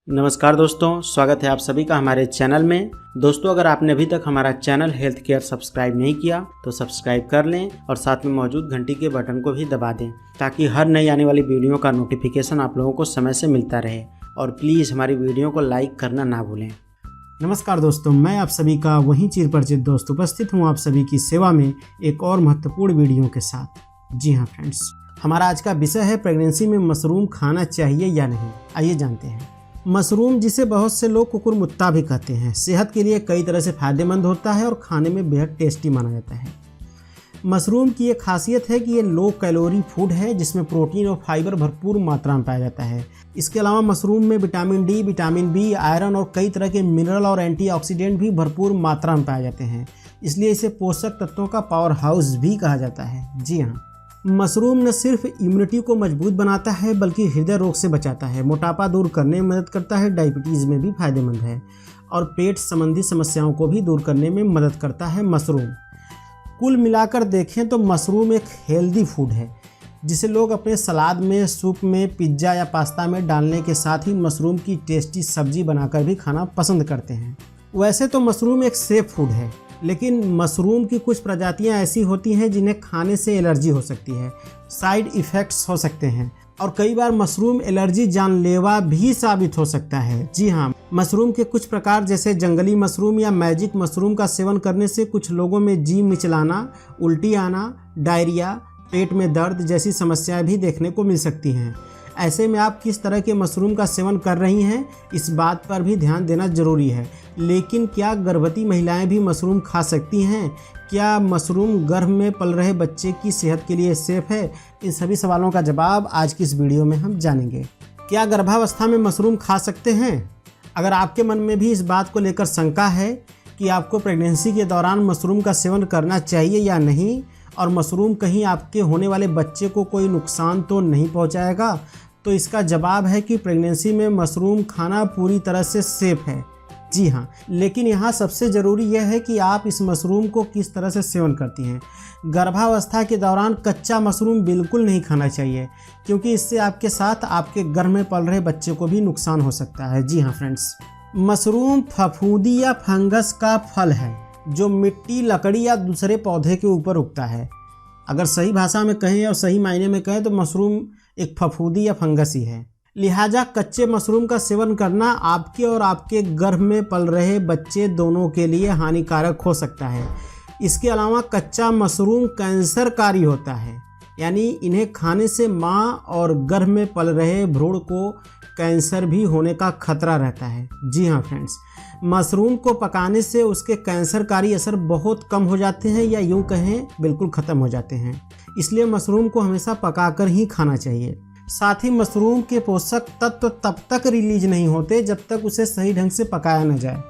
नमस्कार दोस्तों, स्वागत है आप सभी का हमारे चैनल में। दोस्तों, अगर आपने अभी तक हमारा चैनल हेल्थ केयर सब्सक्राइब नहीं किया तो सब्सक्राइब कर लें और साथ में मौजूद घंटी के बटन को भी दबा दें ताकि हर नई आने वाली वीडियो का नोटिफिकेशन आप लोगों को समय से मिलता रहे। और प्लीज़ हमारी वीडियो को लाइक करना ना भूलें। नमस्कार दोस्तों, मैं आप सभी का वही चिरपरिचित दोस्त उपस्थित हूँ आप सभी की सेवा में एक और महत्वपूर्ण वीडियो के साथ। जी हाँ फ्रेंड्स, हमारा आज का विषय है प्रेगनेंसी में मशरूम खाना चाहिए या नहीं। आइए जानते हैं। मशरूम, जिसे बहुत से लोग कुकुरमुत्ता भी कहते हैं, सेहत के लिए कई तरह से फायदेमंद होता है और खाने में बेहद टेस्टी माना जाता है। मशरूम की एक खासियत है कि ये लो कैलोरी फूड है जिसमें प्रोटीन और फाइबर भरपूर मात्रा में पाया जाता है। इसके अलावा मशरूम में vitamin D, vitamin B, iron और कई तरह के मिनरल और एंटीऑक्सीडेंट भी भरपूर मात्रा में पाए जाते हैं। इसलिए इसे पोषक तत्वों का पावर हाउस भी कहा जाता है। जी हाँ, मशरूम न सिर्फ इम्यूनिटी को मजबूत बनाता है बल्कि हृदय रोग से बचाता है, मोटापा दूर करने में मदद करता है, डायबिटीज़ में भी फायदेमंद है और पेट संबंधी समस्याओं को भी दूर करने में मदद करता है मशरूम। कुल मिलाकर देखें तो मशरूम एक हेल्दी फूड है जिसे लोग अपने सलाद में, सूप में, पिज्ज़ा या पास्ता में डालने के साथ ही मशरूम की टेस्टी सब्जी बनाकर भी खाना पसंद करते हैं। वैसे तो मशरूम एक सेफ फूड है, लेकिन मशरूम की कुछ प्रजातियां ऐसी होती हैं जिन्हें खाने से एलर्जी हो सकती है, साइड इफ़ेक्ट्स हो सकते हैं और कई बार मशरूम एलर्जी जानलेवा भी साबित हो सकता है। जी हाँ, मशरूम के कुछ प्रकार जैसे जंगली मशरूम या मैजिक मशरूम का सेवन करने से कुछ लोगों में जी मिचलाना, उल्टी आना, डायरिया, पेट में दर्द जैसी समस्याएं भी देखने को मिल सकती हैं। ऐसे में आप किस तरह के मशरूम का सेवन कर रही हैं, इस बात पर भी ध्यान देना जरूरी है। लेकिन क्या गर्भवती महिलाएं भी मशरूम खा सकती हैं? क्या मशरूम गर्भ में पल रहे बच्चे की सेहत के लिए सेफ है? इन सभी सवालों का जवाब आज की इस वीडियो में हम जानेंगे। क्या गर्भावस्था में मशरूम खा सकते हैं? अगर आपके मन में भी इस बात को लेकर शंका है कि आपको प्रेगनेंसी के दौरान मशरूम का सेवन करना चाहिए या नहीं और मशरूम कहीं आपके होने वाले बच्चे को कोई नुकसान तो नहीं पहुंचाएगा, तो इसका जवाब है कि प्रेगनेंसी में मशरूम खाना पूरी तरह से सेफ है। जी हाँ, लेकिन यहाँ सबसे ज़रूरी यह है कि आप इस मशरूम को किस तरह से सेवन करती हैं। गर्भावस्था के दौरान कच्चा मशरूम बिल्कुल नहीं खाना चाहिए क्योंकि इससे आपके साथ आपके गर्भ में पल रहे बच्चे को भी नुकसान हो सकता है। जी हाँ फ्रेंड्स, मशरूम फफूंदी या फंगस का फल है जो मिट्टी, लकड़ी या दूसरे पौधे के ऊपर उगता है। अगर सही भाषा में कहें और सही मायने में कहें तो मशरूम एक फफूंदी या फंगस ही है। लिहाजा कच्चे मशरूम का सेवन करना आपके और आपके गर्भ में पल रहे बच्चे दोनों के लिए हानिकारक हो सकता है। इसके अलावा कच्चा मशरूम कैंसरकारी होता है, यानी इन्हें खाने से माँ और गर्भ में पल रहे भ्रूण को कैंसर भी होने का खतरा रहता है। जी हाँ फ्रेंड्स, मशरूम को पकाने से उसके कैंसरकारी असर बहुत कम हो जाते हैं या यूँ कहें बिल्कुल ख़त्म हो जाते हैं। इसलिए मशरूम को हमेशा पकाकर ही खाना चाहिए। साथ ही मशरूम के पोषक तत्व तब तक रिलीज नहीं होते जब तक उसे सही ढंग से पकाया न जाए।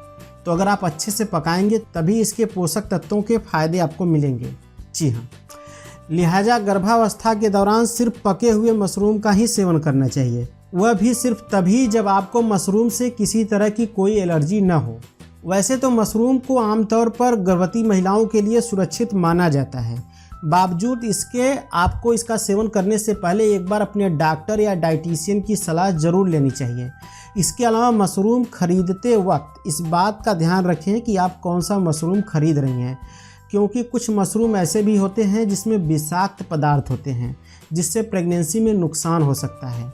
तो अगर आप अच्छे से पकाएंगे तभी इसके पोषक तत्वों के फायदे आपको मिलेंगे। जी हाँ, लिहाजा गर्भावस्था के दौरान सिर्फ पके हुए मशरूम का ही सेवन करना चाहिए, वह भी सिर्फ तभी जब आपको मशरूम से किसी तरह की कोई एलर्जी न हो। वैसे तो मशरूम को आमतौर पर गर्भवती महिलाओं के लिए सुरक्षित माना जाता है। बावजूद इसके आपको इसका सेवन करने से पहले एक बार अपने डॉक्टर या डाइटिशियन की सलाह ज़रूर लेनी चाहिए। इसके अलावा मशरूम खरीदते वक्त इस बात का ध्यान रखें कि आप कौन सा मशरूम खरीद रही हैं, क्योंकि कुछ मशरूम ऐसे भी होते हैं जिसमें विषाक्त पदार्थ होते हैं जिससे प्रेगनेंसी में नुकसान हो सकता है।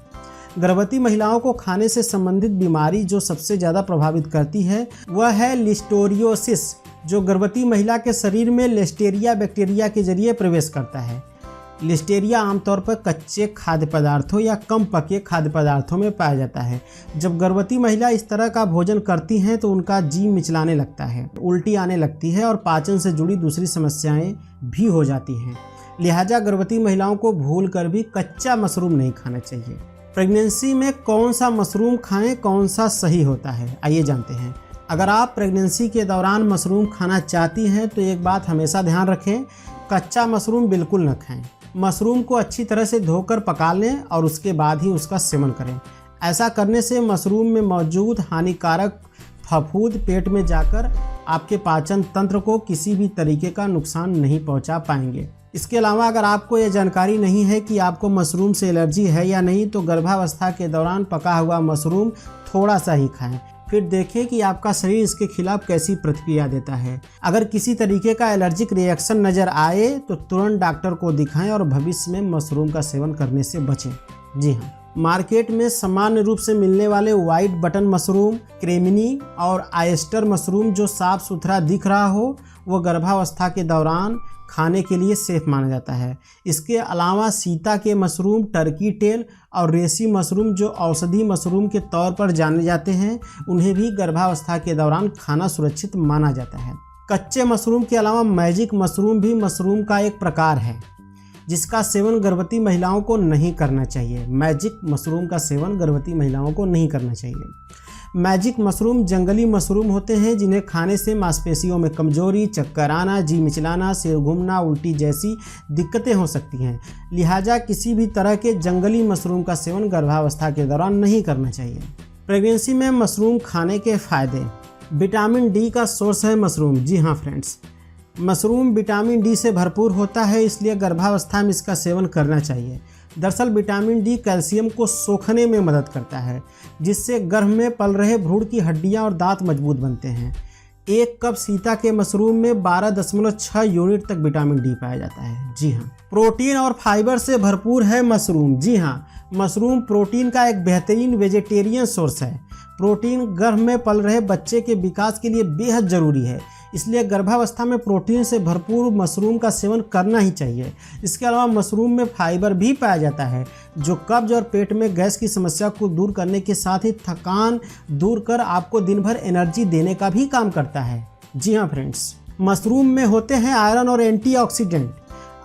गर्भवती महिलाओं को खाने से संबंधित बीमारी जो सबसे ज़्यादा प्रभावित करती है वह है लिस्टेरियोसिस, जो गर्भवती महिला के शरीर में लिस्टेरिया बैक्टीरिया के जरिए प्रवेश करता है। लिस्टेरिया आमतौर पर कच्चे खाद्य पदार्थों या कम पके खाद्य पदार्थों में पाया जाता है। जब गर्भवती महिला इस तरह का भोजन करती हैं तो उनका जी मिचलाने लगता है, उल्टी आने लगती है और पाचन से जुड़ी दूसरी समस्याएं भी हो जाती हैं। लिहाजा गर्भवती महिलाओं को भूल कर भी कच्चा मशरूम नहीं खाना चाहिए। प्रेगनेंसी में कौन सा मशरूम खाएं, कौन सा सही होता है, आइए जानते हैं। अगर आप प्रेगनेंसी के दौरान मशरूम खाना चाहती हैं तो एक बात हमेशा ध्यान रखें, कच्चा मशरूम बिल्कुल न खाएं। मशरूम को अच्छी तरह से धोकर पका लें और उसके बाद ही उसका सेवन करें। ऐसा करने से मशरूम में मौजूद हानिकारक फफूंद पेट में जाकर आपके पाचन तंत्र को किसी भी तरीके का नुकसान नहीं पहुंचा पाएंगे। इसके अलावा अगर आपको यह जानकारी नहीं है कि आपको मशरूम से एलर्जी है या नहीं, तो गर्भावस्था के दौरान पका हुआ मशरूम थोड़ा सा ही खाएं, फिर देखें कि आपका शरीर इसके खिलाफ कैसी प्रतिक्रिया देता है। अगर किसी तरीके का एलर्जिक रिएक्शन नज़र आए तो तुरंत डॉक्टर को दिखाएं और भविष्य में मशरूम का सेवन करने से बचें। जी हाँ, मार्केट में सामान्य रूप से मिलने वाले व्हाइट बटन मशरूम, क्रेमिनी और आयस्टर मशरूम जो साफ सुथरा दिख रहा हो, वो गर्भावस्था के दौरान खाने के लिए सेफ माना जाता है। इसके अलावा सीता के मशरूम, टर्की टेल और रेसी मशरूम जो औषधि मशरूम के तौर पर जाने जाते हैं, उन्हें भी गर्भावस्था के दौरान खाना सुरक्षित माना जाता है। कच्चे मशरूम के अलावा मैजिक मशरूम भी मशरूम का एक प्रकार है जिसका सेवन गर्भवती महिलाओं को नहीं करना चाहिए। मैजिक मशरूम का सेवन गर्भवती महिलाओं को नहीं करना चाहिए। मैजिक मशरूम जंगली मशरूम होते हैं जिन्हें खाने से मांसपेशियों में कमजोरी, चक्कर आना, जी मिचलाना, सिर घूमना, उल्टी जैसी दिक्कतें हो सकती हैं। लिहाजा किसी भी तरह के जंगली मशरूम का सेवन गर्भावस्था के दौरान नहीं करना चाहिए। प्रेगनेंसी में मशरूम खाने के फायदे। विटामिन डी का सोर्स है मशरूम। जी हाँ फ्रेंड्स, मशरूम विटामिन डी से भरपूर होता है, इसलिए गर्भावस्था में इसका सेवन करना चाहिए। दरअसल विटामिन डी कैल्शियम को सोखने में मदद करता है, जिससे गर्भ में पल रहे भ्रूण की हड्डियां और दांत मजबूत बनते हैं। 1 कप सीता के मशरूम में 12.6 यूनिट तक विटामिन डी पाया जाता है। जी हाँ, प्रोटीन और फाइबर से भरपूर है मशरूम। जी हाँ, मशरूम प्रोटीन का एक बेहतरीन वेजिटेरियन सोर्स है। प्रोटीन गर्भ में पल रहे बच्चे के विकास के लिए बेहद ज़रूरी है, इसलिए गर्भावस्था में प्रोटीन से भरपूर मशरूम का सेवन करना ही चाहिए। इसके अलावा मशरूम में फाइबर भी पाया जाता है, जो कब्ज और पेट में गैस की समस्या को दूर करने के साथ ही थकान दूर कर आपको दिन भर एनर्जी देने का भी काम करता है। जी हाँ फ्रेंड्स, मशरूम में होते हैं आयरन और एंटीऑक्सीडेंट।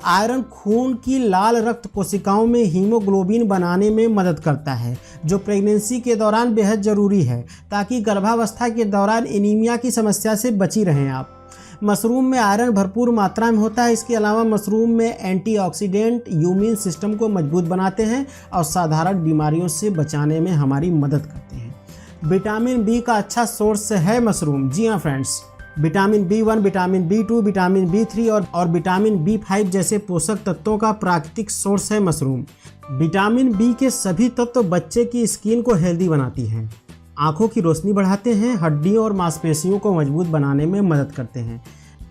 आयरन खून की लाल रक्त कोशिकाओं में हीमोग्लोबिन बनाने में मदद करता है, जो प्रेगनेंसी के दौरान बेहद ज़रूरी है ताकि गर्भावस्था के दौरान एनीमिया की समस्या से बची रहें आप। मशरूम में आयरन भरपूर मात्रा में होता है। इसके अलावा मशरूम में एंटीऑक्सीडेंट इम्यून सिस्टम को मजबूत बनाते हैं और साधारण बीमारियों से बचाने में हमारी मदद करते हैं। विटामिन बी का अच्छा सोर्स है मशरूम। जी हाँ friends, vitamin B1, vitamin B2, vitamin B3 और विटामिन B5 जैसे पोषक तत्वों का प्राकृतिक सोर्स है मशरूम। विटामिन बी के सभी तत्व बच्चे की स्किन को हेल्दी बनाती हैं, आंखों की रोशनी बढ़ाते हैं, हड्डियों और मांसपेशियों को मजबूत बनाने में मदद करते हैं।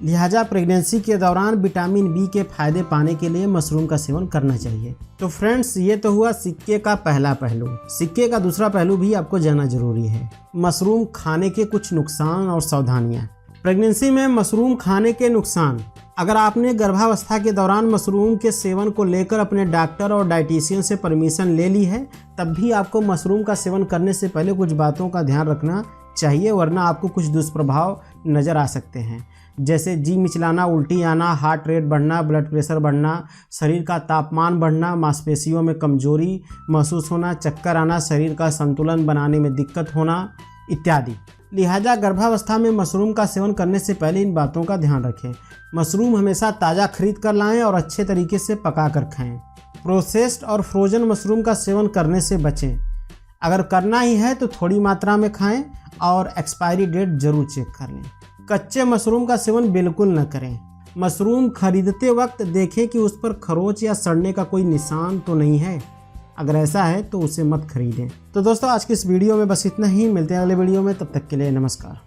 लिहाजा प्रेगनेंसी के दौरान विटामिन बी के फायदे पाने के लिए मशरूम का सेवन करना चाहिए। तो फ्रेंड्स, ये तो हुआ सिक्के का पहला पहलू। सिक्के का दूसरा पहलू भी आपको जानना जरूरी है। मशरूम खाने के कुछ नुकसान और सावधानियाँ। प्रेगनेंसी में मशरूम खाने के नुकसान। अगर आपने गर्भावस्था के दौरान मशरूम के सेवन को लेकर अपने डॉक्टर और डाइटिशियन से परमिशन ले ली है, तब भी आपको मशरूम का सेवन करने से पहले कुछ बातों का ध्यान रखना चाहिए, वरना आपको कुछ दुष्प्रभाव नज़र आ सकते हैं, जैसे जी मिचलाना, उल्टी आना, हार्ट रेट बढ़ना, ब्लड प्रेशर बढ़ना, शरीर का तापमान बढ़ना, मांसपेशियों में कमजोरी महसूस होना, चक्कर आना, शरीर का संतुलन बनाने में दिक्कत होना इत्यादि। लिहाजा गर्भावस्था में मशरूम का सेवन करने से पहले इन बातों का ध्यान रखें। मशरूम हमेशा ताज़ा खरीद कर लाएं और अच्छे तरीके से पका कर खाएं। प्रोसेस्ड और फ्रोजन मशरूम का सेवन करने से बचें। अगर करना ही है तो थोड़ी मात्रा में खाएं और एक्सपायरी डेट जरूर चेक कर लें। कच्चे मशरूम का सेवन बिल्कुल न करें। मशरूम खरीदते वक्त देखें कि उस पर खरोंच या सड़ने का कोई निशान तो नहीं है। अगर ऐसा है तो उसे मत खरीदें। तो दोस्तों, आज की इस वीडियो में बस इतना ही। मिलते हैं अगले वीडियो में, तब तक के लिए नमस्कार।